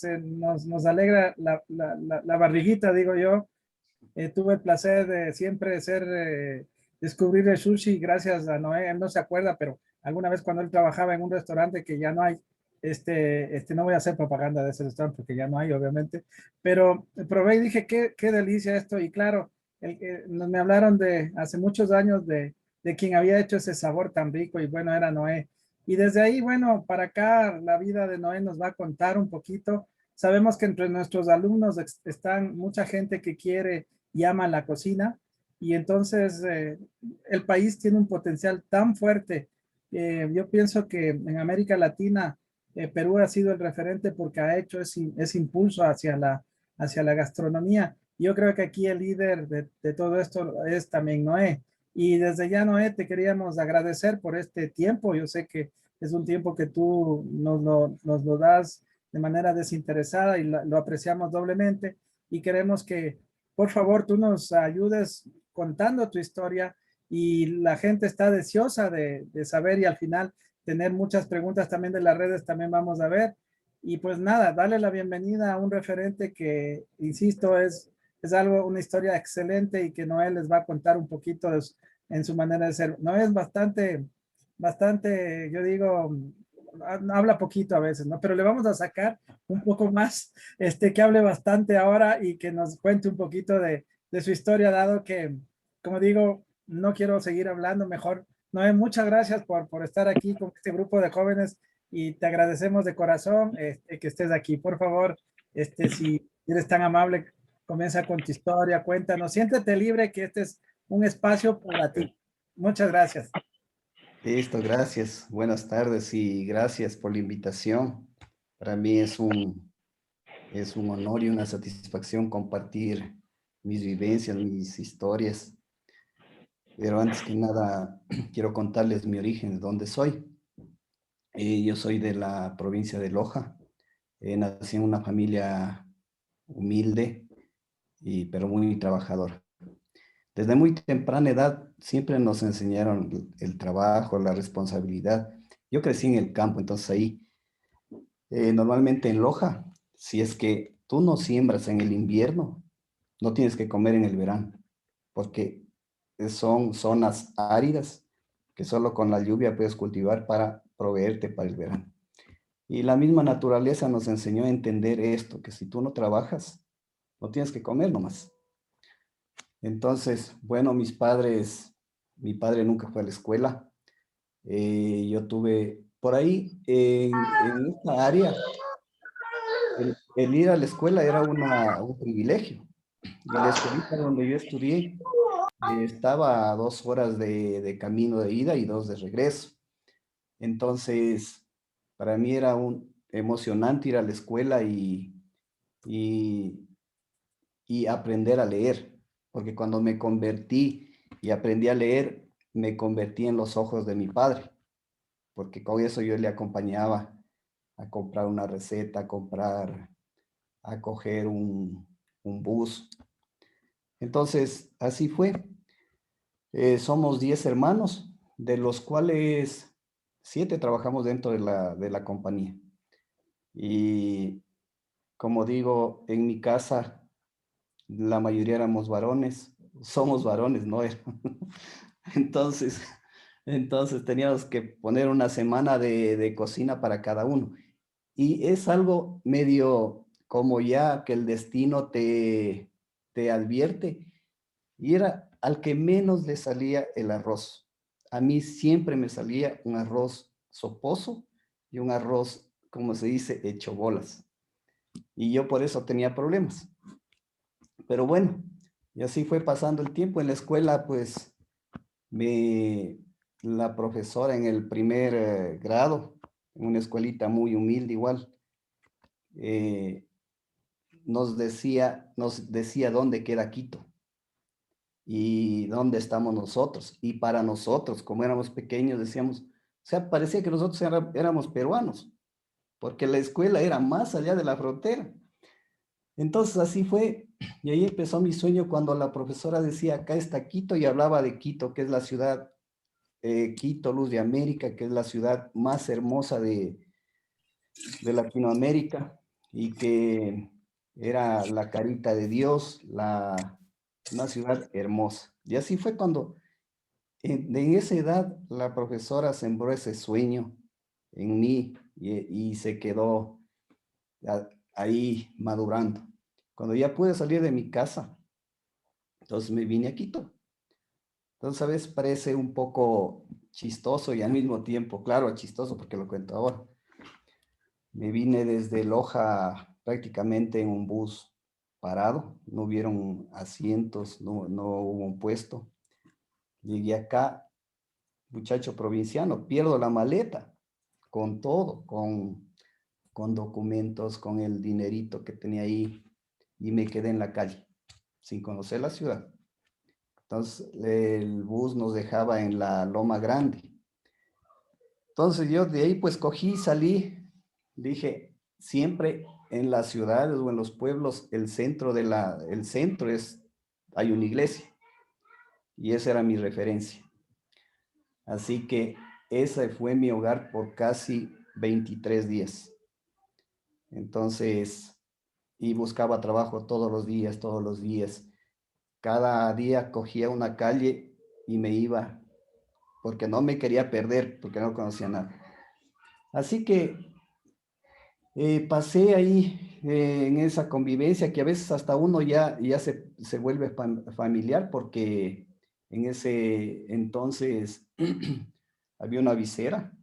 nos alegra la barriguita, digo yo. Tuve el placer de siempre descubrir el sushi gracias a Noé. Él no se acuerda, pero alguna vez cuando él trabajaba en un restaurante que ya no hay, no voy a hacer propaganda de ese restaurante porque ya no hay, obviamente, pero probé y dije, qué delicia esto. Y claro, me hablaron de hace muchos años de quien había hecho ese sabor tan rico y bueno, era Noé. Y desde ahí, bueno, para acá la vida de Noé nos va a contar un poquito. Sabemos que entre nuestros alumnos están mucha gente que quiere y ama la cocina y entonces el país tiene un potencial tan fuerte. Yo pienso que en América Latina Perú ha sido el referente porque ha hecho ese impulso hacia la gastronomía. Yo creo que aquí el líder de todo esto es también Noé. Y desde ya, Noé, te queríamos agradecer por este tiempo. Yo sé que es un tiempo que tú nos lo das de manera desinteresada y lo apreciamos doblemente y queremos que, por favor, tú nos ayudes contando tu historia y la gente está deseosa de saber y al final tener muchas preguntas también de las redes también vamos a ver. Y pues nada, dale la bienvenida a un referente que, insisto, es algo, una historia excelente y que Noel les va a contar un poquito en su manera de ser. Noel es bastante, yo digo, habla poquito a veces, ¿no? Pero le vamos a sacar un poco más, que hable bastante ahora y que nos cuente un poquito de su historia, dado que, como digo, no quiero seguir hablando, mejor. Noé, muchas gracias por estar aquí con este grupo de jóvenes y te agradecemos de corazón que estés aquí. Por favor, si eres tan amable, comienza con tu historia, cuéntanos, siéntete libre que este es un espacio para ti. Muchas gracias. Listo, gracias. Buenas tardes y gracias por la invitación. Para mí es un honor y una satisfacción compartir mis vivencias, mis historias. Pero antes que nada, quiero contarles mi origen, de dónde soy. Yo soy de la provincia de Loja. Nací en una familia humilde, pero muy trabajadora. Desde muy temprana edad siempre nos enseñaron el trabajo, la responsabilidad. Yo crecí en el campo, entonces ahí, normalmente en Loja, si es que tú no siembras en el invierno, no tienes que comer en el verano, porque son zonas áridas que solo con la lluvia puedes cultivar para proveerte para el verano. Y la misma naturaleza nos enseñó a entender esto, que si tú no trabajas, no tienes que comer nomás. Entonces, bueno, mi padre nunca fue a la escuela. Yo tuve por ahí, en esta área, el ir a la escuela era un privilegio. Y la escuelita donde yo estudié estaba a 2 horas de camino de ida y 2 de regreso. Entonces, para mí era emocionante ir a la escuela y, y aprender a leer, porque cuando me convertí y aprendí a leer, me convertí en los ojos de mi padre, porque con eso yo le acompañaba a comprar una receta, a coger un bus. Entonces, así fue. Somos 10 hermanos, de los cuales 7 trabajamos dentro de la compañía. Y como digo, en mi casa la mayoría éramos varones, somos varones, ¿no? Entonces, entonces teníamos que poner una semana de cocina para cada uno. Y es algo medio como ya que el destino te advierte. Y era al que menos le salía el arroz. A mí siempre me salía un arroz soposo y un arroz, como se dice, hecho bolas. Y yo por eso tenía problemas. Pero bueno, y así fue pasando el tiempo. En la escuela, pues, me, la profesora en el primer grado, en una escuelita muy humilde igual, eh, nos decía dónde queda Quito y dónde estamos nosotros. Y para nosotros, como éramos pequeños, decíamos, o sea, parecía que nosotros éramos peruanos, porque la escuela era más allá de la frontera. Entonces así fue, y ahí empezó mi sueño cuando la profesora decía, acá está Quito, y hablaba de Quito, que es la ciudad, Quito, Luz de América, que es la ciudad más hermosa de Latinoamérica. y que era la carita de Dios, una ciudad hermosa. Y así fue cuando en esa edad la profesora sembró ese sueño en mí y se quedó ahí madurando. Cuando ya pude salir de mi casa, entonces me vine a Quito. Entonces, a veces parece un poco chistoso y al mismo tiempo, claro, chistoso porque lo cuento ahora. Me vine desde Loja prácticamente en un bus parado, no hubieron asientos, no hubo un puesto. Llegué acá, muchacho provinciano, pierdo la maleta con todo, con documentos, con el dinerito que tenía ahí y me quedé en la calle, sin conocer la ciudad. Entonces el bus nos dejaba en la Loma Grande. Entonces yo de ahí pues cogí, salí, dije, siempre en las ciudades o en los pueblos, el centro hay una iglesia y esa era mi referencia. Así que ese fue mi hogar por casi 23 días. Entonces, y buscaba trabajo todos los días. Cada día cogía una calle y me iba, porque no me quería perder, porque no conocía nada. Así que pasé ahí en esa convivencia que a veces hasta uno ya se vuelve familiar, porque en ese entonces había una visera,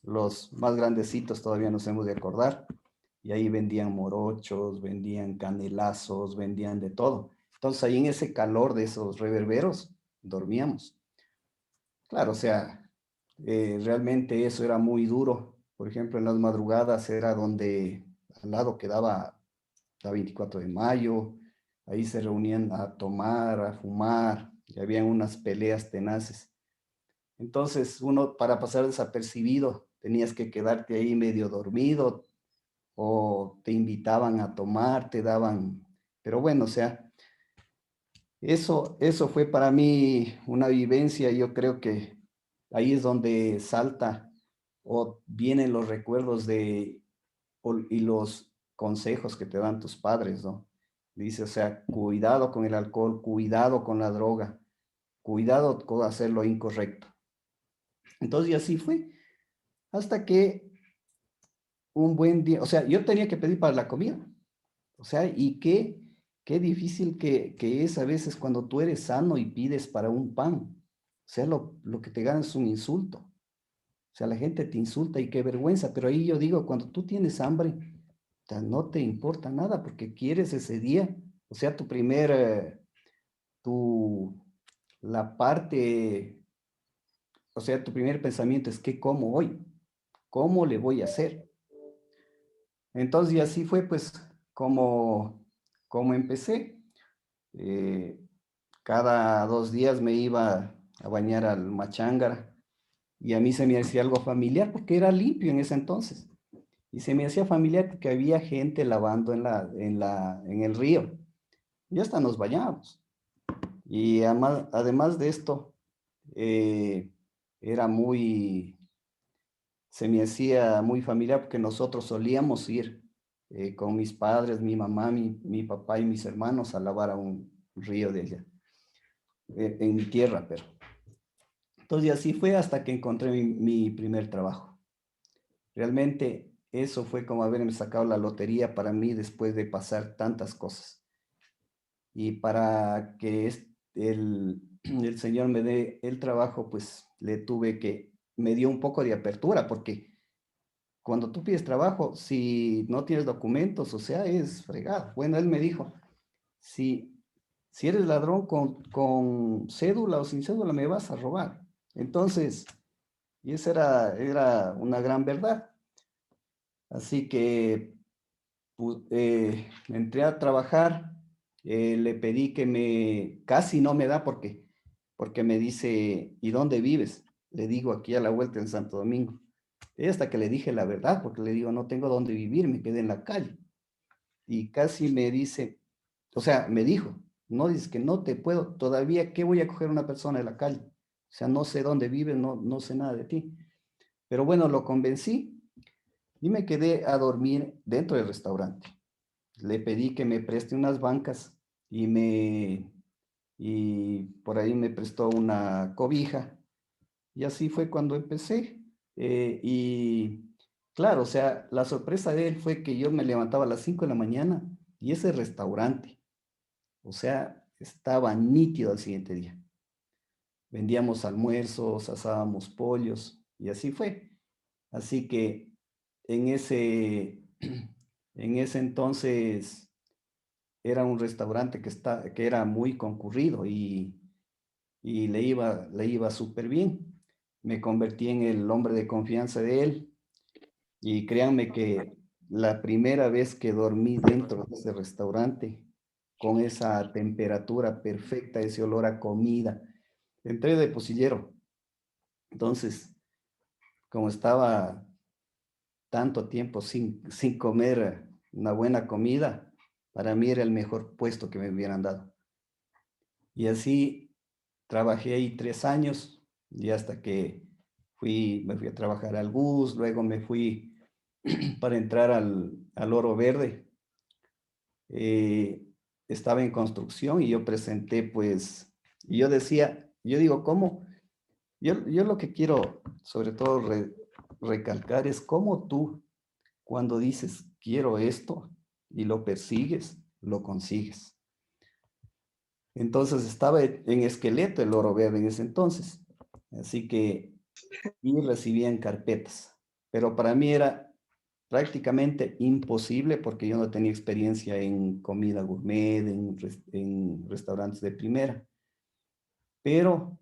los más grandecitos todavía nos hemos de acordar, y ahí vendían morochos, vendían canelazos, vendían de todo. Entonces ahí en ese calor de esos reverberos dormíamos. Claro, o sea, realmente eso era muy duro. Por ejemplo, en las madrugadas era donde al lado quedaba la 24 de mayo, ahí se reunían a tomar, a fumar, y habían unas peleas tenaces. Entonces, uno para pasar desapercibido tenías que quedarte ahí medio dormido o te invitaban a tomar, te daban, pero bueno, o sea, eso fue para mí una vivencia. Yo creo que ahí es donde salta o vienen los recuerdos y los consejos que te dan tus padres, ¿no? Dice, o sea, cuidado con el alcohol, cuidado con la droga, cuidado con hacer lo incorrecto. Entonces, y así fue, hasta que un buen día, o sea, yo tenía que pedir para la comida, o sea, y qué difícil que es a veces cuando tú eres sano y pides para un pan, o sea, lo que te ganas es un insulto, o sea, la gente te insulta y qué vergüenza, pero ahí yo digo, cuando tú tienes hambre, no te importa nada porque quieres ese día, o sea, tu, la parte, o sea, tu primer pensamiento es, ¿qué como hoy? ¿Cómo le voy a hacer? Entonces, y así fue pues como empecé. Eh, cada 2 días me iba a bañar al Machángara y a mí se me hacía algo familiar porque era limpio en ese entonces. Y se me hacía familiar porque había gente lavando en el río. Y hasta nos bañábamos. Y además de esto, eh, era se me hacía muy familiar porque nosotros solíamos ir con mis padres, mi mamá, mi papá y mis hermanos a lavar a un río de allá, en mi tierra, pero. Entonces, y así fue hasta que encontré mi primer trabajo. Realmente eso fue como haberme sacado la lotería para mí después de pasar tantas cosas. Y para que el Señor me dé el trabajo, pues me dio un poco de apertura, porque cuando tú pides trabajo, si no tienes documentos, o sea, es fregado. Bueno, él me dijo, si, si eres ladrón con cédula o sin cédula, me vas a robar. Entonces, y esa era una gran verdad. Así que entré a trabajar, le pedí casi no me da porque me dice, ¿y dónde vives? Le digo, aquí a la vuelta en Santo Domingo. Y hasta que le dije la verdad, porque le digo, no tengo dónde vivir, me quedé en la calle. Y casi me dice, o sea, me dijo, no dices que no te puedo, todavía, ¿qué voy a coger una persona de la calle? O sea, no sé dónde vives, no sé nada de ti. Pero bueno, lo convencí y me quedé a dormir dentro del restaurante. Le pedí que me preste unas bancas y por ahí me prestó una cobija y así fue cuando empecé. Y claro, o sea, la sorpresa de él fue que yo me levantaba a las 5 de la mañana y ese restaurante, o sea, estaba nítido al siguiente día. Vendíamos almuerzos, asábamos pollos y así fue. Así que en ese, en ese entonces era un restaurante que era muy concurrido y le iba súper bien. Me convertí en el hombre de confianza de él y créanme que la primera vez que dormí dentro de ese restaurante, con esa temperatura perfecta, ese olor a comida, entré de pocillero. Entonces, como estaba tanto tiempo sin comer una buena comida, para mí era el mejor puesto que me hubieran dado. Y así trabajé ahí 3 años y hasta que me fui a trabajar al bus, luego me fui para entrar al Oro Verde. Eh, Estaba en construcción y yo presenté pues, y yo decía, yo digo, ¿cómo? Yo lo que quiero sobre todo recalcar es cómo tú cuando dices quiero esto y lo persigues, lo consigues. Entonces estaba en Esqueleto el Oro Verde en ese entonces. Así que y recibían carpetas. Pero para mí era prácticamente imposible porque yo no tenía experiencia en comida gourmet, en restaurantes de primera. Pero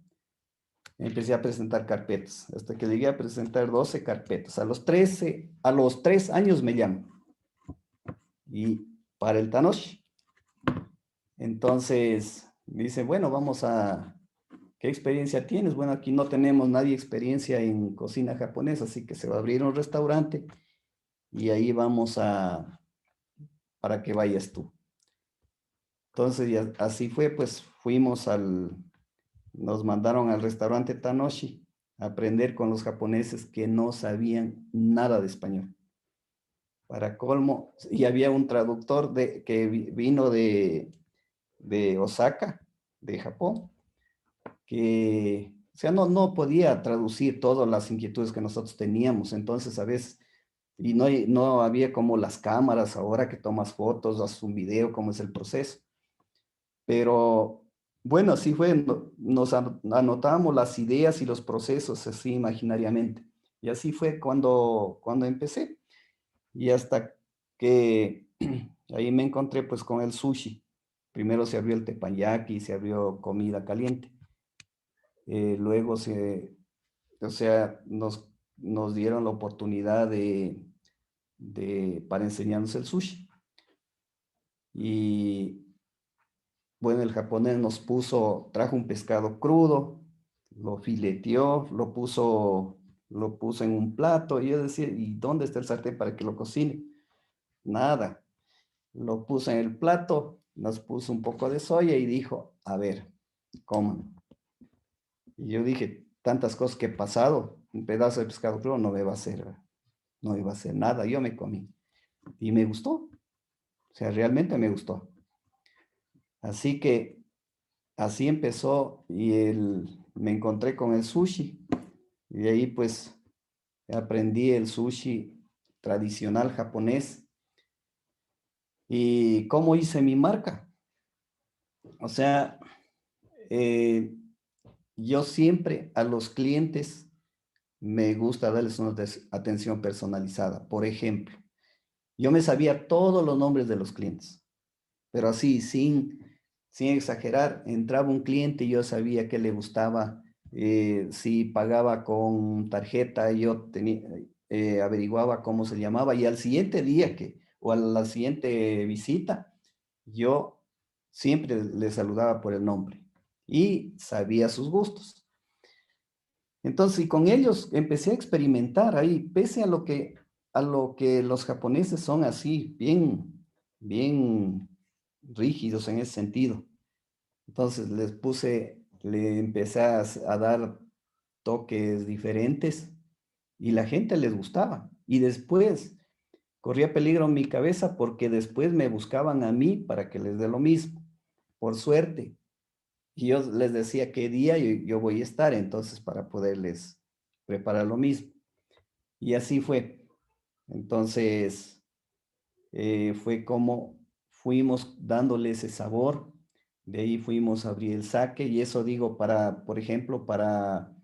empecé a presentar carpetas, hasta que llegué a presentar 12 carpetas. A los 3 años me llaman. Y para el Tanoshi. Entonces, me dice, bueno, ¿qué experiencia tienes? Bueno, aquí no tenemos nadie experiencia en cocina japonesa, así que se va a abrir un restaurante y ahí para que vayas tú. Entonces, ya, así fue, pues nos mandaron al restaurante Tanoshi a aprender con los japoneses que no sabían nada de español. Para colmo, y había un traductor que vino de Osaka, de Japón, que, o sea, no podía traducir todas las inquietudes que nosotros teníamos. Entonces, a veces, y no había como las cámaras ahora que tomas fotos, haces un video, cómo es el proceso. Pero bueno, así fue, nos anotábamos las ideas y los procesos así imaginariamente. Y así fue cuando empecé. Y hasta que ahí me encontré pues con el sushi. Primero se abrió el teppanyaki, se abrió comida caliente. Luego o sea, nos dieron la oportunidad para enseñarnos el sushi. Y bueno, el japonés trajo un pescado crudo, lo fileteó, lo puso en un plato. Y yo decía, ¿y dónde está el sartén para que lo cocine? Nada. Lo puso en el plato, nos puso un poco de soya y dijo, a ver, coman. Y yo dije, tantas cosas que he pasado, un pedazo de pescado crudo no iba a hacer nada. Yo me comí y me gustó, o sea, realmente me gustó. Así que así empezó y me encontré con el sushi y de ahí pues aprendí el sushi tradicional japonés y cómo hice mi marca. O sea, eh, yo siempre a los clientes me gusta darles una atención personalizada. Por ejemplo, yo me sabía todos los nombres de los clientes, pero así, sin exagerar, entraba un cliente y yo sabía que le gustaba, si pagaba con tarjeta, averiguaba cómo se llamaba y al siguiente día o a la siguiente visita, yo siempre le saludaba por el nombre y sabía sus gustos. Entonces, y con ellos empecé a experimentar ahí, pese a lo que los japoneses son así, bien rígidos en ese sentido. Entonces le empecé a dar toques diferentes y la gente les gustaba. Y después corría peligro en mi cabeza porque después me buscaban a mí para que les dé lo mismo, por suerte. Y yo les decía qué día yo voy a estar, entonces para poderles preparar lo mismo. Y así fue. Entonces, fue como fuimos dándole ese sabor, de ahí fuimos a abrir el saque y eso digo para, por ejemplo, para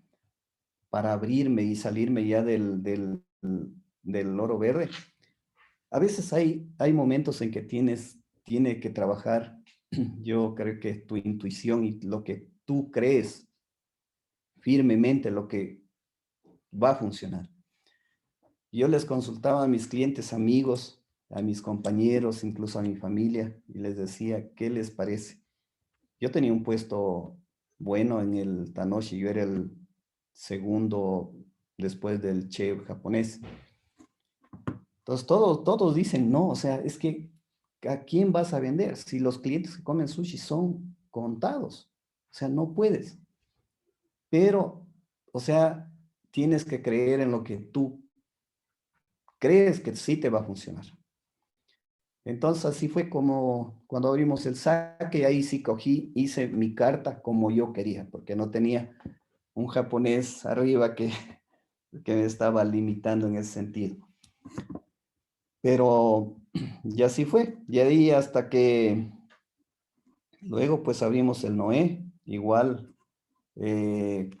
abrirme y salirme ya del oro verde. A veces hay momentos en que tiene que trabajar, yo creo que tu intuición y lo que tú crees firmemente, lo que va a funcionar. Yo les consultaba a mis clientes, amigos, a mis compañeros, incluso a mi familia, y les decía, ¿qué les parece? Yo tenía un puesto bueno en el Tanoshi, yo era el segundo después del chef japonés. Entonces todos dicen, no, o sea, es que ¿a quién vas a vender? Si los clientes que comen sushi son contados, o sea, no puedes. Pero, o sea, tienes que creer en lo que tú crees que sí te va a funcionar. Entonces así fue como cuando abrimos el saque, ahí sí cogí, hice mi carta como yo quería, porque no tenía un japonés arriba que me estaba limitando en ese sentido. Pero y así fue, y ahí hasta que luego pues abrimos el Noé, igual eh,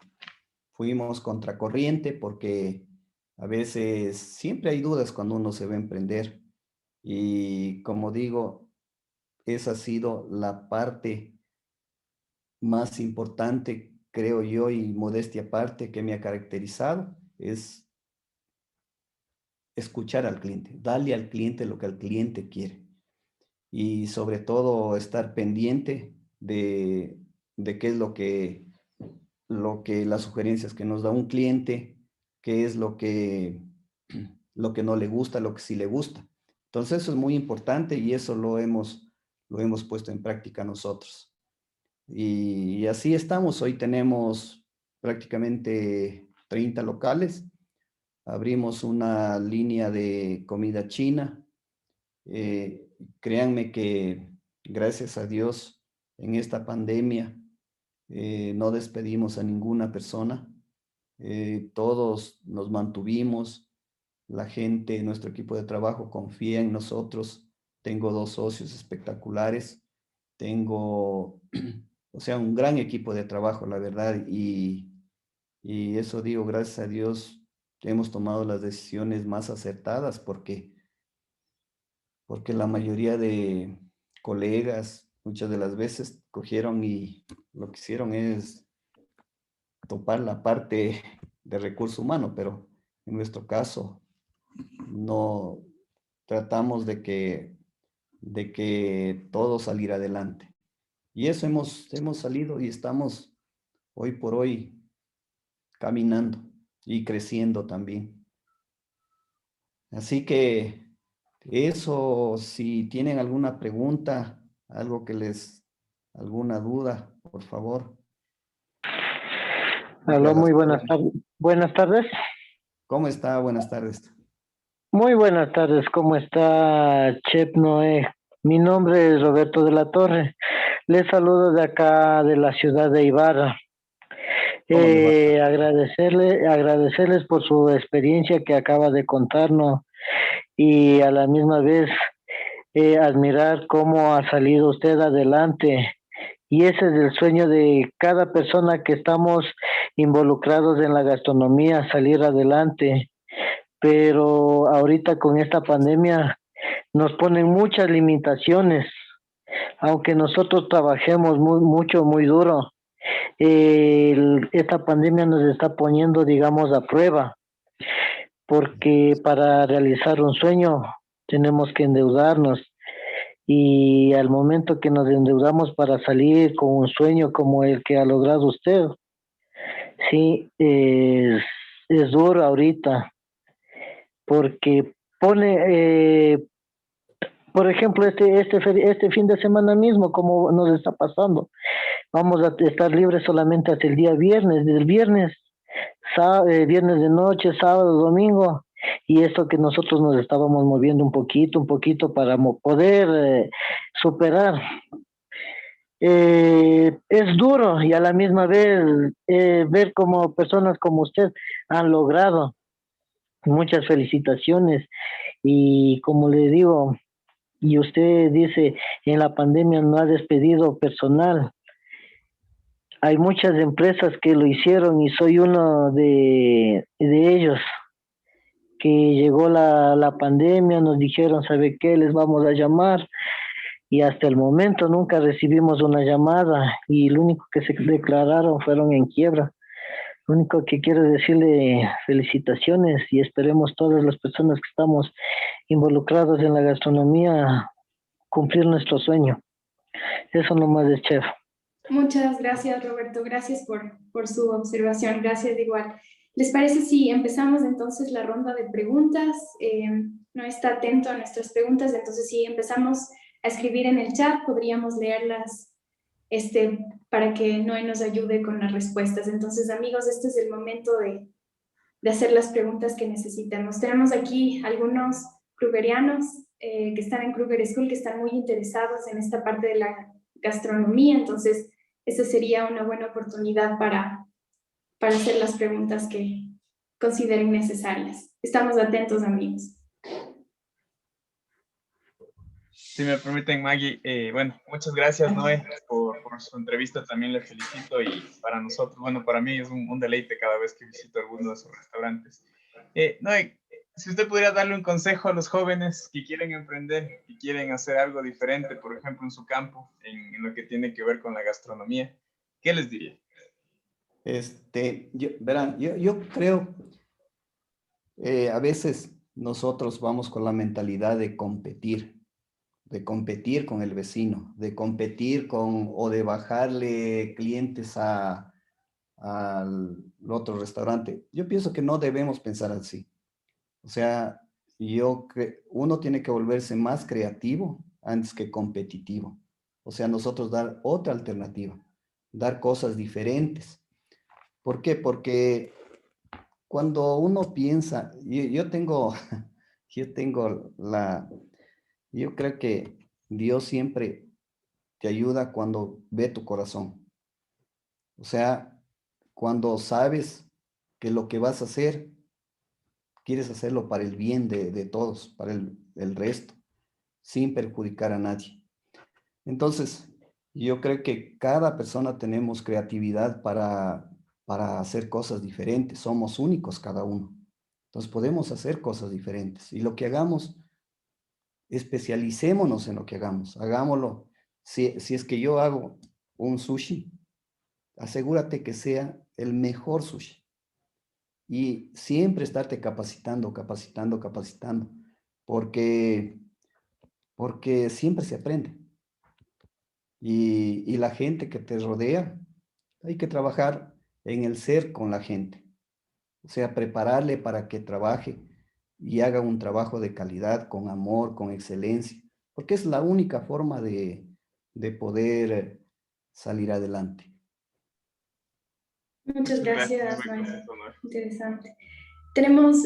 fuimos contracorriente porque a veces siempre hay dudas cuando uno se va a emprender. Y como digo, esa ha sido la parte más importante, creo yo, y modestia aparte, que me ha caracterizado, es escuchar al cliente, darle al cliente lo que el cliente quiere. Y sobre todo estar pendiente de qué es lo que las sugerencias que nos da un cliente, qué es lo que no le gusta, lo que sí le gusta. Entonces eso es muy importante y eso lo hemos puesto en práctica nosotros. Y así estamos. Hoy tenemos prácticamente 30 locales. Abrimos una línea de comida china. Créanme que gracias a Dios en esta pandemia no despedimos a ninguna persona. Todos nos mantuvimos. La gente, nuestro equipo de trabajo confía en nosotros. Tengo 2 socios espectaculares. Tengo, o sea, un gran equipo de trabajo, la verdad. Y eso digo, gracias a Dios, hemos tomado las decisiones más acertadas porque la mayoría de colegas muchas de las veces cogieron y lo que hicieron es topar la parte de recurso humano, pero en nuestro caso no tratamos de que todo saliera adelante. Y eso hemos salido y estamos hoy por hoy caminando y creciendo también. Así que eso, si tienen alguna pregunta, alguna duda, por favor. Aló, muy buenas tardes. Buenas tardes. ¿Cómo está? Buenas tardes. Muy buenas tardes. ¿Cómo está, Chef Noé? Mi nombre es Roberto de la Torre. Les saludo de acá, de la ciudad de Ibarra. ¿Cómo le va? Agradecerles por su experiencia que acaba de contarnos y a la misma vez admirar cómo ha salido usted adelante. Y ese es el sueño de cada persona que estamos involucrados en la gastronomía, salir adelante. Pero ahorita con esta pandemia nos ponen muchas limitaciones, aunque nosotros trabajemos mucho, muy duro. Esta pandemia nos está poniendo, digamos, a prueba, porque para realizar un sueño tenemos que endeudarnos y al momento que nos endeudamos para salir con un sueño como el que ha logrado usted, sí, es duro ahorita, porque pone, por ejemplo, este fin de semana mismo, como nos está pasando, vamos a estar libres solamente hasta el día viernes, del viernes, viernes de noche, sábado, domingo, y esto que nosotros nos estábamos moviendo un poquito para poder superar. Es duro y a la misma vez ver como personas como usted han logrado. Muchas felicitaciones y como le digo, y usted dice, en la pandemia no ha despedido personal. Hay muchas empresas que lo hicieron y soy uno de ellos, que llegó la pandemia, nos dijeron, ¿sabe qué? Les vamos a llamar y hasta el momento nunca recibimos una llamada y lo único que se declararon fueron en quiebra. Lo único que quiero decirle felicitaciones y esperemos todas las personas que estamos involucrados en la gastronomía cumplir nuestro sueño. Eso nomás es chef. Muchas gracias, Roberto. Gracias por su observación. Gracias igual. ¿Les parece si empezamos entonces la ronda de preguntas? No está atento a nuestras preguntas, entonces si empezamos a escribir en el chat, podríamos leerlas para que Noé nos ayude con las respuestas. Entonces, amigos, este es el momento de hacer las preguntas que necesitamos. Tenemos aquí algunos krugerianos que están en Kruger School, que están muy interesados en esta parte de la gastronomía, entonces esa sería una buena oportunidad para hacer las preguntas que consideren necesarias. Estamos atentos, amigos. Si me permiten, Maggie, bueno, muchas gracias, Noé, por su entrevista, también le felicito y para nosotros, bueno, para mí es un deleite cada vez que visito alguno de sus restaurantes. Noé, si usted pudiera darle un consejo a los jóvenes que quieren emprender, que quieren hacer algo diferente, por ejemplo, en su campo, en lo que tiene que ver con la gastronomía, ¿qué les diría? Verán, yo creo, a veces nosotros vamos con la mentalidad de competir con el vecino, de competir o de bajarle clientes al otro restaurante. Yo pienso que no debemos pensar así. O sea, uno tiene que volverse más creativo antes que competitivo. O sea, nosotros dar otra alternativa, dar cosas diferentes. ¿Por qué? Porque cuando uno piensa, yo creo que Dios siempre te ayuda cuando ve tu corazón. O sea, cuando sabes que lo que vas a hacer, quieres hacerlo para el bien de todos, para el resto, sin perjudicar a nadie. Entonces, yo creo que cada persona tenemos creatividad para hacer cosas diferentes. Somos únicos cada uno. Entonces, podemos hacer cosas diferentes. Y lo que hagamos, especialicémonos en lo que hagamos. Hagámoslo. Si es que yo hago un sushi, asegúrate que sea el mejor sushi. Y siempre estarte capacitando, porque siempre se aprende. Y la gente que te rodea, hay que trabajar en el ser con la gente. O sea, prepararle para que trabaje y haga un trabajo de calidad, con amor, con excelencia, porque es la única forma de poder salir adelante. Muchas gracias, Noé. Interesante. Tenemos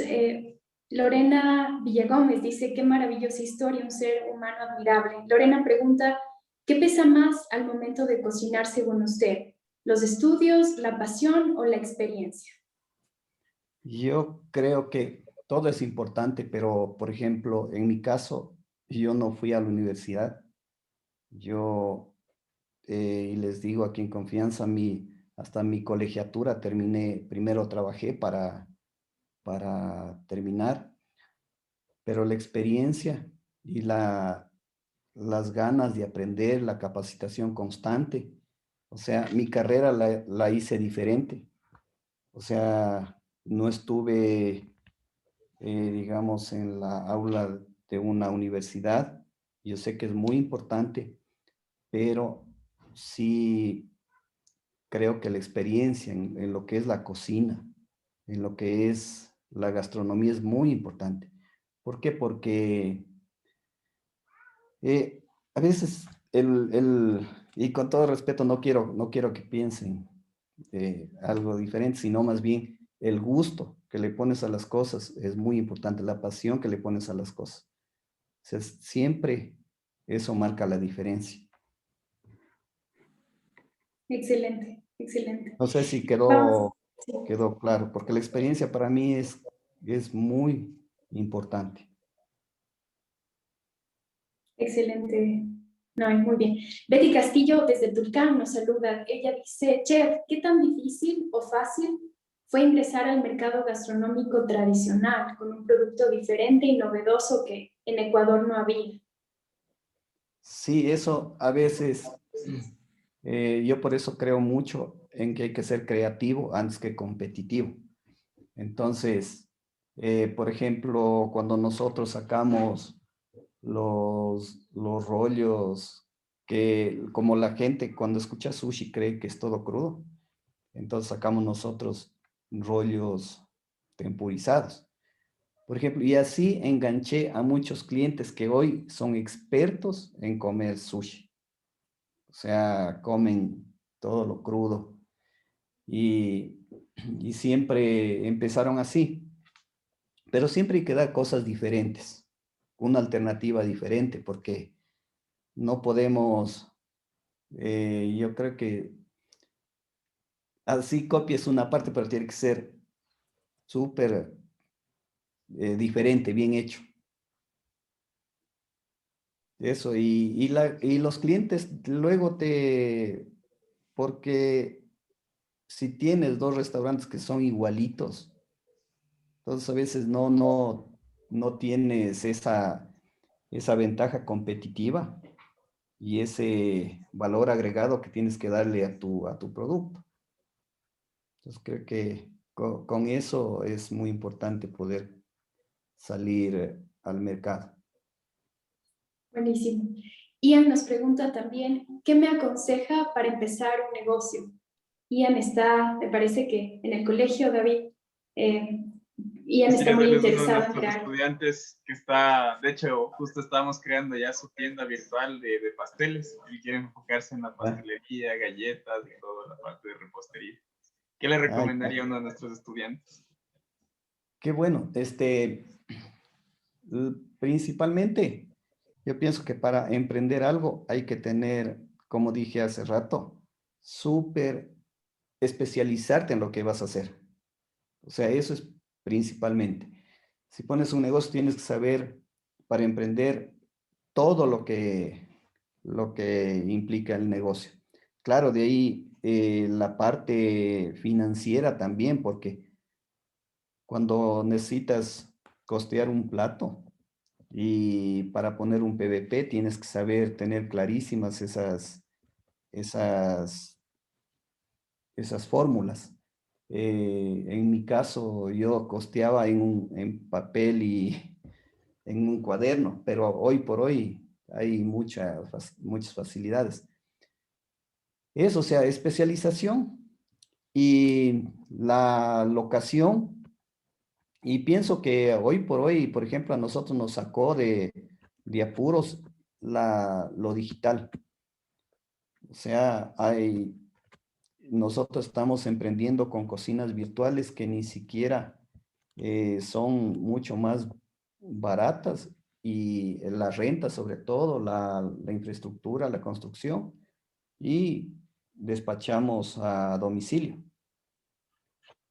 Lorena Villagómez, dice, qué maravillosa historia, un ser humano admirable. Lorena pregunta, ¿qué pesa más al momento de cocinar según usted? ¿Los estudios, la pasión o la experiencia? Yo creo que todo es importante, pero, por ejemplo, en mi caso, yo no fui a la universidad. Yo, y les digo aquí en confianza, hasta mi colegiatura terminé, primero trabajé para terminar, pero la experiencia y las ganas de aprender, la capacitación constante, o sea, mi carrera la hice diferente. O sea, no estuve, digamos, en la aula de una universidad. Yo sé que es muy importante, pero sí creo que la experiencia en lo que es la cocina, en lo que es la gastronomía es muy importante. ¿Por qué? Porque a veces y con todo respeto, no quiero que piensen algo diferente, sino más bien el gusto que le pones a las cosas es muy importante, la pasión que le pones a las cosas. O sea, siempre eso marca la diferencia. Excelente, excelente. No sé si Vamos. Sí. quedó claro, porque la experiencia para mí es muy importante. Excelente. No, muy bien. Betty Castillo desde Tulcán nos saluda. Ella dice, Chef, ¿qué tan difícil o fácil fue ingresar al mercado gastronómico tradicional con un producto diferente y novedoso que en Ecuador no había? Sí, eso a veces, yo por eso creo mucho en que hay que ser creativo antes que competitivo. Entonces, por ejemplo, cuando nosotros sacamos los rollos, que como la gente cuando escucha sushi cree que es todo crudo, entonces sacamos nosotros rollos tempurizados. Por ejemplo, y así enganché a muchos clientes que hoy son expertos en comer sushi. O sea, comen todo lo crudo. Y, y siempre empezaron así. Pero siempre hay que dar cosas diferentes, una alternativa diferente, porque no podemos, yo creo que así copias una parte, pero tiene que ser súper diferente, bien hecho. Eso, y los clientes luego porque si tienes dos restaurantes que son igualitos, entonces a veces no tienes esa ventaja competitiva y ese valor agregado que tienes que darle a tu producto. Entonces creo que con eso es muy importante poder salir al mercado. Buenísimo. Ian nos pregunta también, ¿qué me aconseja para empezar un negocio? Ian está, me parece que en el colegio, David, Ian Sí, está muy él es uno de interesado en nuestros crear. estudiantes que está, de hecho, justo estábamos creando ya su tienda virtual de pasteles y quiere enfocarse en la Ah, pastelería, galletas y toda la parte de repostería. ¿Qué le ah, recomendaría a uno de nuestros estudiantes? qué bueno. Principalmente, yo pienso que para emprender algo hay que tener, como dije hace rato, súper especializarte en lo que vas a hacer. O sea, eso es principalmente. Si pones un negocio, tienes que saber para emprender todo lo que implica el negocio. Claro, de ahí la parte financiera también, porque cuando necesitas costear un plato y para poner un PVP tienes que saber tener clarísimas esas, esas fórmulas. En mi caso, yo costeaba en papel y en un cuaderno, pero hoy por hoy hay muchas facilidades. Eso, o sea, especialización y la locación. Y pienso que hoy por hoy, por ejemplo, a nosotros nos sacó de apuros lo digital. O sea, nosotros estamos emprendiendo con cocinas virtuales que ni siquiera son mucho más baratas y la renta sobre todo, la infraestructura, la construcción y despachamos a domicilio.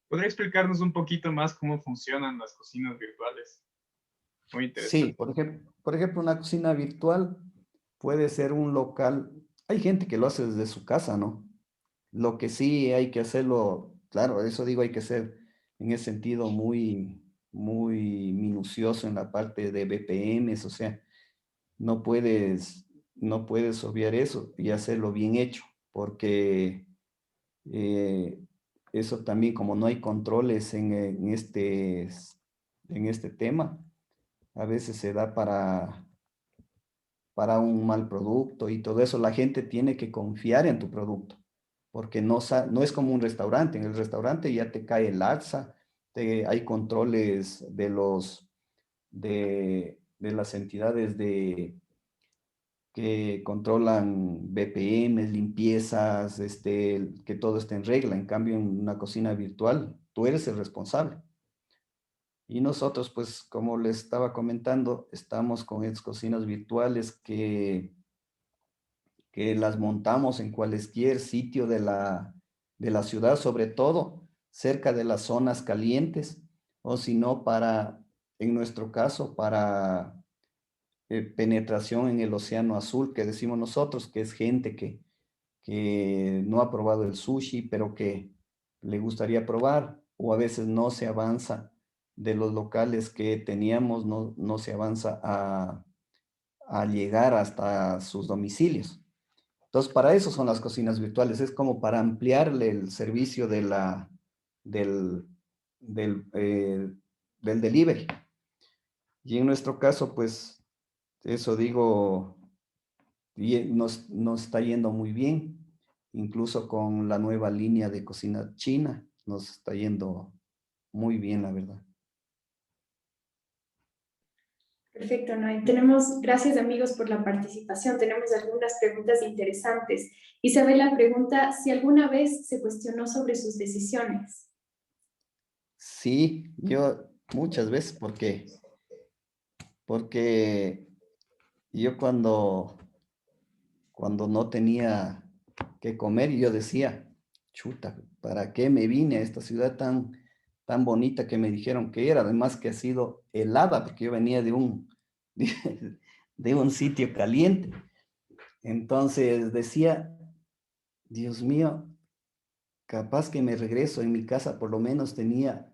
¿Podría explicarnos un poquito más cómo funcionan las cocinas virtuales? Muy Sí, interesante. por ejemplo, una cocina virtual puede ser un local. Hay gente que lo hace desde su casa, ¿no? Lo que sí hay que hacerlo, claro, eso digo, hay que ser en ese sentido muy minucioso en la parte de BPMs, o sea, no puedes obviar eso y hacerlo bien hecho, porque eh, eso también, como no hay controles en este tema, a veces se da para un mal producto y todo eso. La gente tiene que confiar en tu producto, porque no es como un restaurante. En el restaurante ya te cae el alza, hay controles de las entidades que controlan BPM, limpiezas, que todo esté en regla. En cambio, en una cocina virtual, tú eres el responsable. Y nosotros, pues, como les estaba comentando, estamos con estas cocinas virtuales que las montamos en cualquier sitio de la ciudad, sobre todo cerca de las zonas calientes, o si no, en nuestro caso, para penetración en el océano azul, que decimos nosotros, que es gente que no ha probado el sushi, pero que le gustaría probar, o a veces no se avanza de los locales que teníamos, no se avanza a llegar hasta sus domicilios. Entonces, para eso son las cocinas virtuales, es como para ampliarle el servicio del, del delivery. Y en nuestro caso, pues, eso digo, nos está yendo muy bien, incluso con la nueva línea de cocina china, nos está yendo muy bien, la verdad. Perfecto, Noé. Gracias amigos por la participación. Tenemos algunas preguntas interesantes. Isabela pregunta si alguna vez se cuestionó sobre sus decisiones. Sí, yo muchas veces, porque yo cuando no tenía que comer, yo decía, chuta, ¿para qué me vine a esta ciudad tan bonita que me dijeron que era? Además que ha sido helada, porque yo venía de un sitio caliente. Entonces decía, Dios mío, capaz que me regreso en mi casa, por lo menos tenía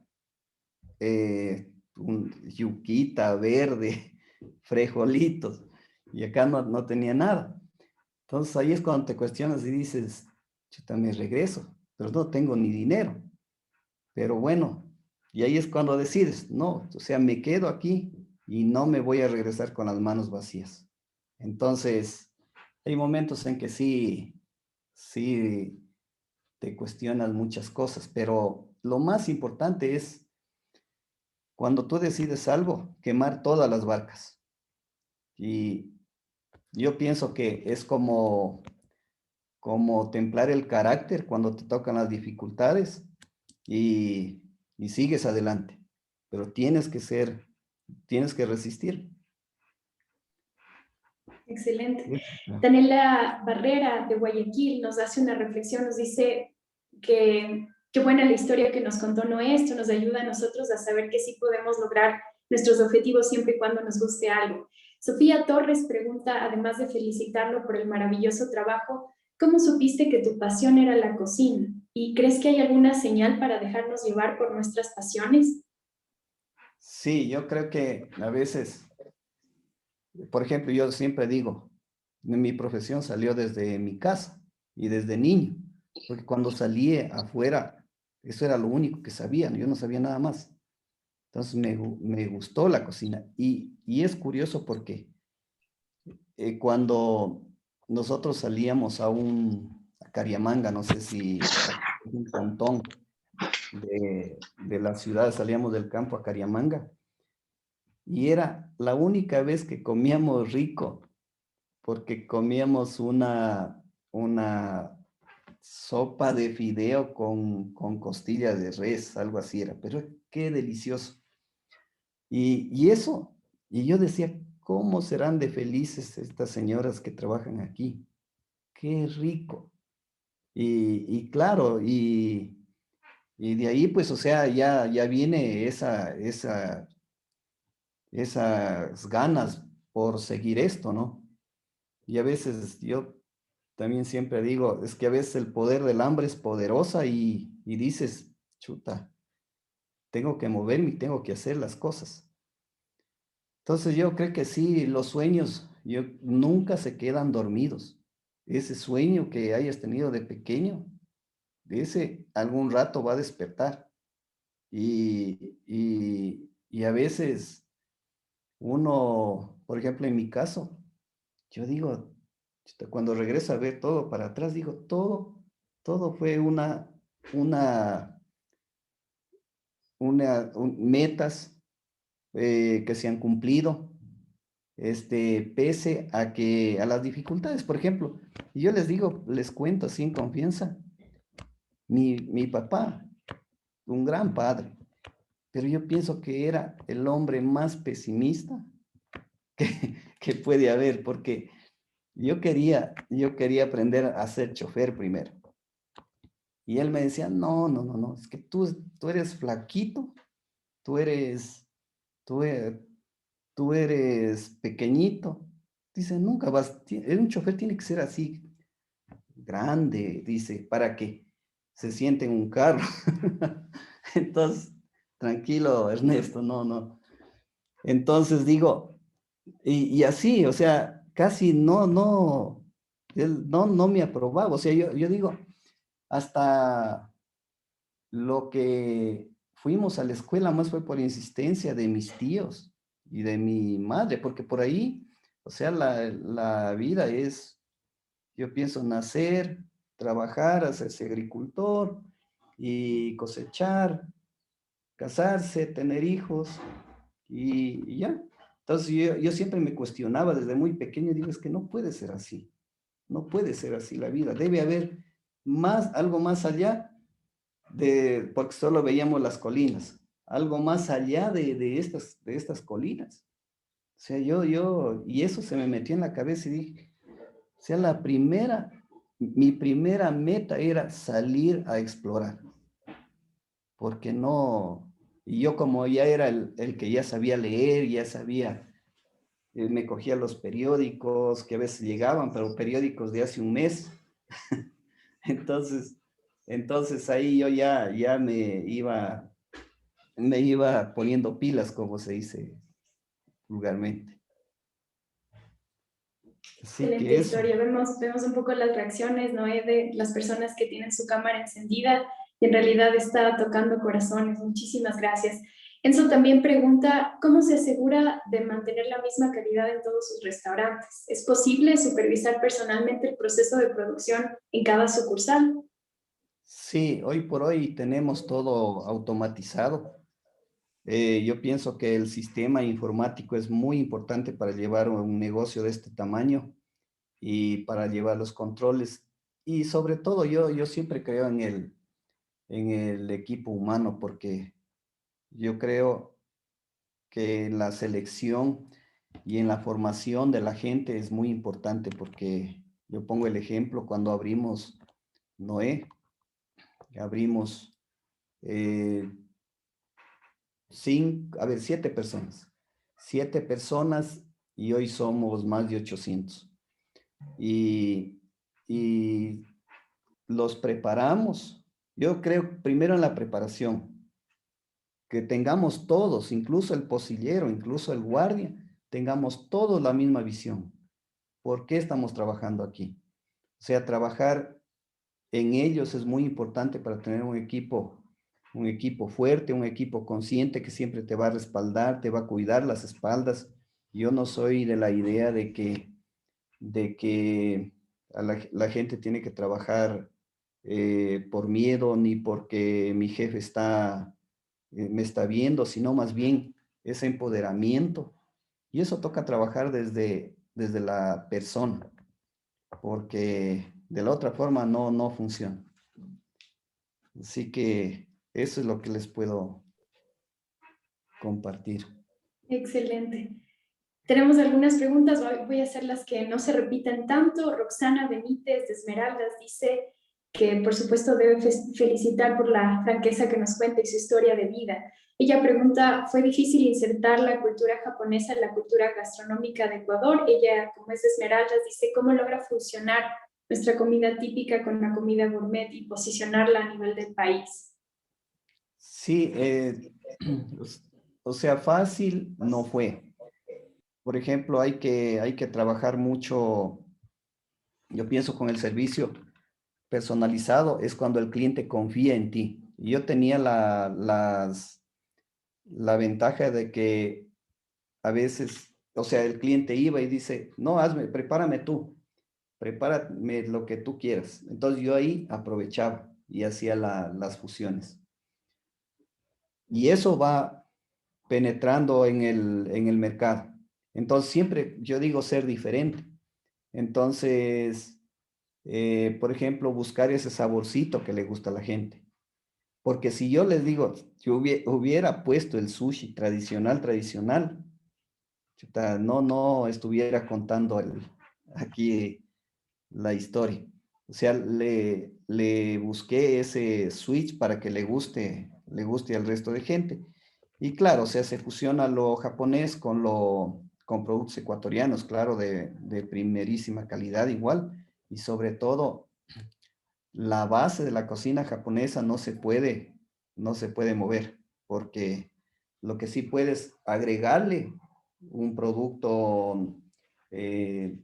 un yuquita verde, frijolitos, y acá no tenía nada. Entonces ahí es cuando te cuestionas y dices, chuta, me regreso, pero no tengo ni dinero. Pero bueno, y ahí es cuando decides, no, o sea, me quedo aquí y no me voy a regresar con las manos vacías. Entonces, hay momentos en que sí te cuestionas muchas cosas, pero lo más importante es cuando tú decides algo, quemar todas las barcas. Y yo pienso que es como templar el carácter cuando te tocan las dificultades y sigues adelante. Pero tienes que resistir. Excelente. Daniela Barrera de Guayaquil nos hace una reflexión, nos dice que qué buena la historia que nos contó Noé, esto nos ayuda a nosotros a saber que sí podemos lograr nuestros objetivos siempre y cuando nos guste algo. Sofía Torres pregunta, además de felicitarlo por el maravilloso trabajo, ¿cómo supiste que tu pasión era la cocina? ¿Y crees que hay alguna señal para dejarnos llevar por nuestras pasiones? Sí, yo creo que a veces, por ejemplo, yo siempre digo, mi profesión salió desde mi casa y desde niño, porque cuando salí afuera, eso era lo único que sabía, yo no sabía nada más. Entonces me gustó la cocina y es curioso porque cuando nosotros salíamos a Cariamanga, no sé si es un cantón de la ciudad, salíamos del campo a Cariamanga y era la única vez que comíamos rico porque comíamos una sopa de fideo con costilla de res, algo así era, pero qué delicioso. Y eso, y yo decía, ¿cómo serán de felices estas señoras que trabajan aquí? Qué rico. Y claro, y de ahí pues, o sea, ya viene esas ganas por seguir esto, ¿no? Y a veces yo también siempre digo, es que a veces el poder del hambre es poderosa y dices, chuta, tengo que moverme y tengo que hacer las cosas. Entonces yo creo que sí, los sueños nunca se quedan dormidos. Ese sueño que hayas tenido de pequeño, de ese algún rato va a despertar. Y a veces uno, por ejemplo, en mi caso, yo digo, chuta, cuando regreso a ver todo para atrás, digo, todo fue una, metas que se han cumplido, pese a las dificultades, por ejemplo. Y yo les digo, les cuento así en confianza, mi papá, un gran padre, pero yo pienso que era el hombre más pesimista que puede haber, porque yo quería aprender a ser chofer primero. Y él me decía, no, no, no, no, es que tú eres flaquito, tú eres, tú, e- tú eres pequeñito. Dice, nunca un chofer tiene que ser así, grande, dice, para que se siente en un carro. Entonces, tranquilo, Ernesto, no, no. Entonces digo, y así, o sea, casi él no me aprobaba. O sea, yo digo, hasta lo que fuimos a la escuela más fue por insistencia de mis tíos y de mi madre, porque por ahí, o sea, la vida es, yo pienso, nacer, trabajar, hacerse agricultor y cosechar, casarse, tener hijos y ya. Entonces yo siempre me cuestionaba desde muy pequeño, digo, es que no puede ser así, no puede ser así la vida, debe haber algo más allá porque solo veíamos las colinas, algo más allá de estas colinas. O sea, y eso se me metió en la cabeza y dije, o sea, mi primera meta era salir a explorar, porque no, y yo como ya era el que ya sabía leer, ya sabía, me cogía los periódicos que a veces llegaban, pero periódicos de hace un mes. Entonces, entonces ahí yo ya me iba poniendo pilas, como se dice vulgarmente. Así Excelente que eso. historia. Vemos un poco las reacciones, ¿no? De las personas que tienen su cámara encendida y en realidad está tocando corazones. Muchísimas gracias. Enzo también pregunta, ¿cómo se asegura de mantener la misma calidad en todos sus restaurantes? ¿Es posible supervisar personalmente el proceso de producción en cada sucursal? Sí, hoy por hoy tenemos todo automatizado. Yo pienso que el sistema informático es muy importante para llevar un negocio de este tamaño y para llevar los controles. Y sobre todo yo siempre creo en el equipo humano, porque yo creo que en la selección y en la formación de la gente es muy importante, porque yo pongo el ejemplo cuando abrimos Noé, abrimos eh, 7 personas. 7 personas y hoy somos más de 800. Y, y los preparamos. Yo creo primero en la preparación, que tengamos todos, incluso el pocillero, incluso el guardia, tengamos todos la misma visión. ¿Por qué estamos trabajando aquí? O sea, trabajar en ellos es muy importante para tener un equipo fuerte, un equipo consciente que siempre te va a respaldar, te va a cuidar las espaldas. Yo no soy de la idea de que la gente tiene que trabajar por miedo ni porque mi jefe me está viendo, sino más bien ese empoderamiento. Y eso toca trabajar desde la persona, porque de la otra forma no funciona. Así que eso es lo que les puedo compartir. Excelente. Tenemos algunas preguntas, voy a hacer las que no se repiten tanto. Roxana Benítez de Esmeraldas dice que por supuesto debe felicitar por la franqueza que nos cuenta y su historia de vida. Ella pregunta, ¿fue difícil insertar la cultura japonesa en la cultura gastronómica de Ecuador? Ella, como es de Esmeraldas, dice, ¿cómo logra funcionar nuestra comida típica con la comida gourmet y posicionarla a nivel del país? Sí, o sea, fácil no fue. Por ejemplo, hay que trabajar mucho, yo pienso, con el servicio personalizado, es cuando el cliente confía en ti. Y yo tenía la ventaja de que a veces, o sea, el cliente iba y dice, no, prepárame tú, prepárame lo que tú quieras. Entonces yo ahí aprovechaba y hacía las fusiones. Y eso va penetrando en el mercado. Entonces siempre yo digo ser diferente. Entonces, por ejemplo, buscar ese saborcito que le gusta a la gente. Porque si yo les digo, yo hubiera puesto el sushi tradicional, chuta, no estuviera contando aquí la historia. O sea, le busqué ese switch para que le guste al resto de gente. Y claro, o sea, se fusiona lo japonés con productos ecuatorianos, claro, de primerísima calidad igual. Y sobre todo, la base de la cocina japonesa no se puede mover, porque lo que sí puedes agregarle un producto eh,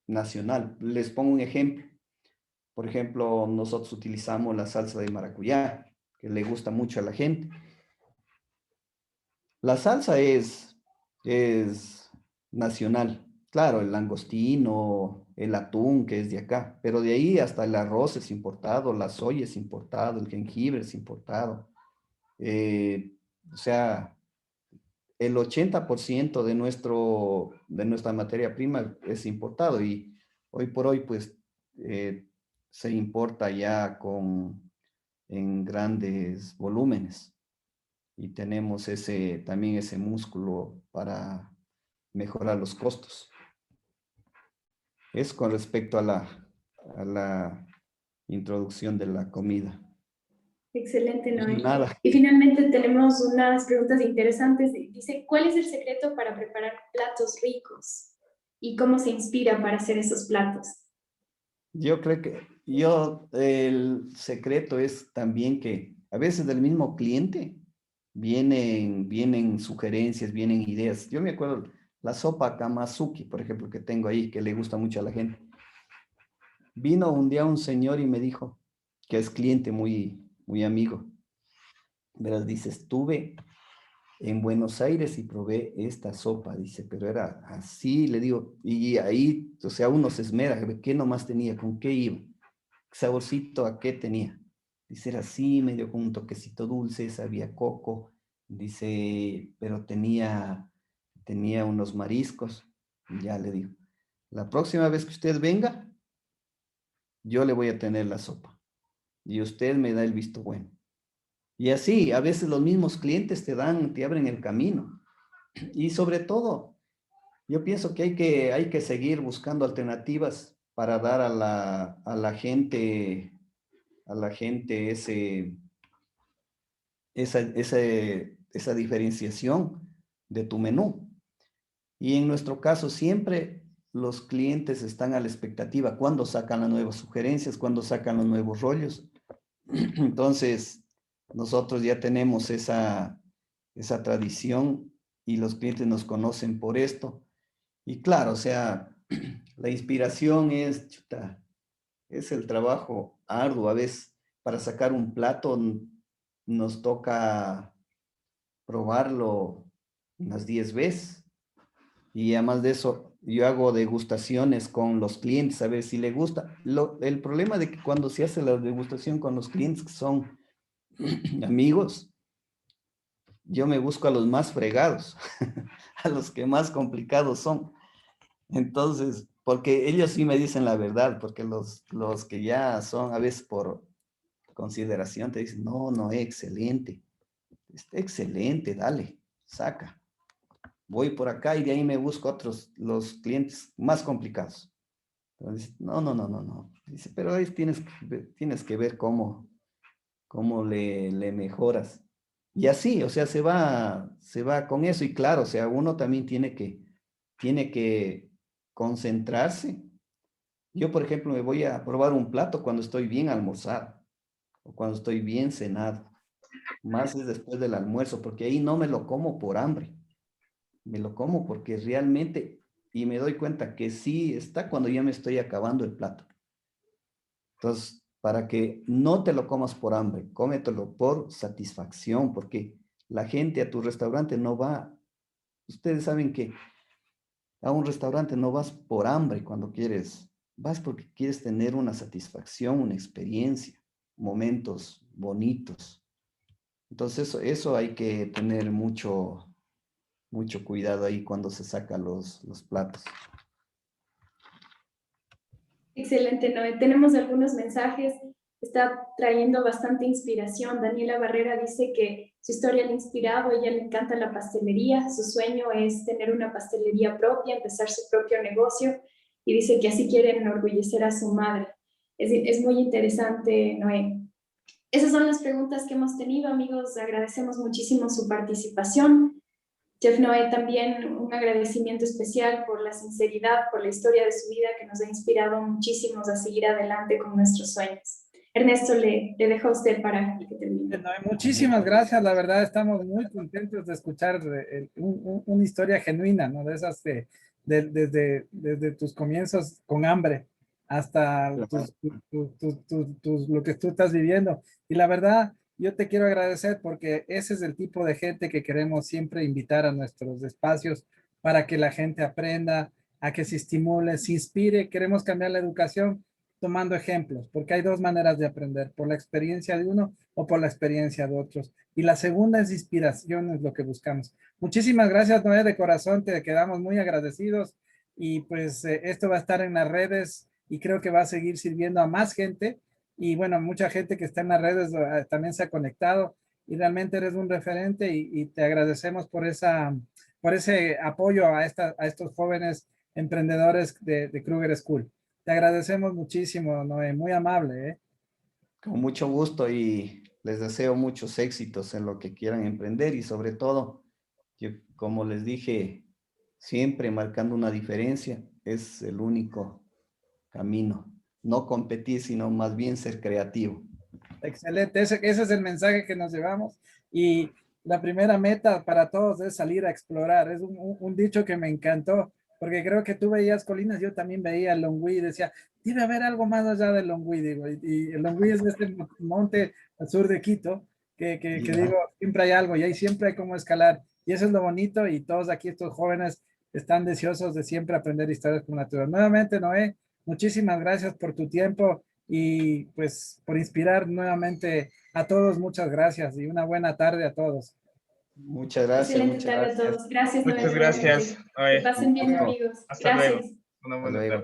nacional. Les pongo un ejemplo. Por ejemplo, nosotros utilizamos la salsa de maracuyá, que le gusta mucho a la gente. La salsa es nacional. Claro, el langostino, el atún, que es de acá, pero de ahí hasta el arroz es importado, la soya es importado, el jengibre es importado. O sea, el 80% de nuestra materia prima es importado y hoy por hoy, pues, se importa ya en grandes volúmenes y tenemos también ese músculo para mejorar los costos. Es con respecto a la introducción de la comida. Excelente, Noé. Nada. Y finalmente tenemos unas preguntas interesantes. Dice, ¿cuál es el secreto para preparar platos ricos? ¿Y cómo se inspira para hacer esos platos? Yo creo que el secreto es también que a veces del mismo cliente vienen sugerencias, vienen ideas. Yo me acuerdo la sopa Kamazuki, por ejemplo, que tengo ahí, que le gusta mucho a la gente. Vino un día un señor y me dijo, que es cliente muy amigo. Verás, dice, estuve en Buenos Aires y probé esta sopa, dice, pero era así, le digo, y ahí, o sea, uno se esmera, ¿qué nomás tenía? ¿Con qué iba? ¿Saborcito a qué tenía? Dice, era así, medio con un toquecito dulce, sabía coco, dice, pero tenía unos mariscos. Ya le digo, la próxima vez que usted venga, yo le voy a tener la sopa y usted me da el visto bueno. Y así, a veces los mismos clientes te abren el camino. Y sobre todo, yo pienso que hay que seguir buscando alternativas para dar a la gente esa diferenciación de tu menú. Y en nuestro caso, siempre los clientes están a la expectativa cuando sacan las nuevas sugerencias, cuando sacan los nuevos rollos. Entonces, nosotros ya tenemos esa tradición y los clientes nos conocen por esto. Y claro, o sea, la inspiración es el trabajo arduo. A veces para sacar un plato nos toca probarlo unas 10 veces. Y además de eso, yo hago degustaciones con los clientes a ver si le gusta. El problema de que cuando se hace la degustación con los clientes que son amigos, yo me busco a los más fregados, a los que más complicados son. Entonces, porque ellos sí me dicen la verdad, porque los que ya son a veces por consideración te dicen, no, excelente, está excelente, dale, saca. Voy por acá y de ahí me busco los clientes más complicados. Entonces, no. Dice, pero ahí tienes que ver cómo le mejoras. Y así, o sea, se va con eso. Y claro, o sea, uno también tiene que concentrarse. Yo, por ejemplo, me voy a probar un plato cuando estoy bien almorzado o cuando estoy bien cenado. Más es después del almuerzo, porque ahí no me lo como por hambre. Me lo como porque realmente, y me doy cuenta que sí está cuando ya me estoy acabando el plato. Entonces, para que no te lo comas por hambre, cómetelo por satisfacción, porque la gente a tu restaurante no va. Ustedes saben que a un restaurante no vas por hambre cuando quieres, vas porque quieres tener una satisfacción, una experiencia, momentos bonitos. Entonces, eso hay que tener mucho cuidado ahí cuando se sacan los platos. Excelente, Noé. Tenemos algunos mensajes. está trayendo bastante inspiración. Daniela Barrera dice que su historia le ha inspirado, a ella le encanta la pastelería, su sueño es tener una pastelería propia, empezar su propio negocio, y dice que así quiere enorgullecer a su madre. Es muy interesante, Noé. Esas son las preguntas que hemos tenido, amigos. Agradecemos muchísimo su participación. Chef Noé, también un agradecimiento especial por la sinceridad, por la historia de su vida que nos ha inspirado muchísimos a seguir adelante con nuestros sueños. Ernesto, le dejo a usted para que termine. Noé, muchísimas gracias, la verdad estamos muy contentos de escuchar una historia genuina, ¿no? De esas desde tus comienzos con hambre hasta lo que tú estás viviendo. Y la verdad, yo te quiero agradecer porque ese es el tipo de gente que queremos siempre invitar a nuestros espacios para que la gente aprenda, a que se estimule, se inspire. Queremos cambiar la educación tomando ejemplos, porque hay dos maneras de aprender, por la experiencia de uno o por la experiencia de otros. Y la segunda es inspiración, es lo que buscamos. Muchísimas gracias, Noé, de corazón, te quedamos muy agradecidos y pues esto va a estar en las redes y creo que va a seguir sirviendo a más gente y bueno, mucha gente que está en las redes también se ha conectado y realmente eres un referente y te agradecemos por ese apoyo a estos jóvenes emprendedores de Kruger School. Te agradecemos muchísimo, Noé, muy amable, ¿eh? Con mucho gusto y les deseo muchos éxitos en lo que quieran emprender y sobre todo, yo, como les dije, siempre marcando una diferencia, es el único camino. No competir, sino más bien ser creativo. Excelente, ese es el mensaje que nos llevamos y la primera meta para todos es salir a explorar. Es un dicho que me encantó porque creo que tú veías colinas, yo también veía el Longwy y decía, debe haber algo más allá del Longwy, digo, y el Longwy es este monte al sur de Quito que digo, siempre hay algo y ahí siempre hay cómo escalar y eso es lo bonito y todos aquí estos jóvenes están deseosos de siempre aprender historias con naturaleza. Nuevamente, Noé, muchísimas gracias por tu tiempo y pues por inspirar nuevamente a todos, muchas gracias y una buena tarde a todos. Muchas gracias. Excelente tarde a todos. Gracias, Noé. Muchas gracias, Noé. Que pasen bien, amigos. Hasta luego. Gracias. Una Hasta buena luego. tarde.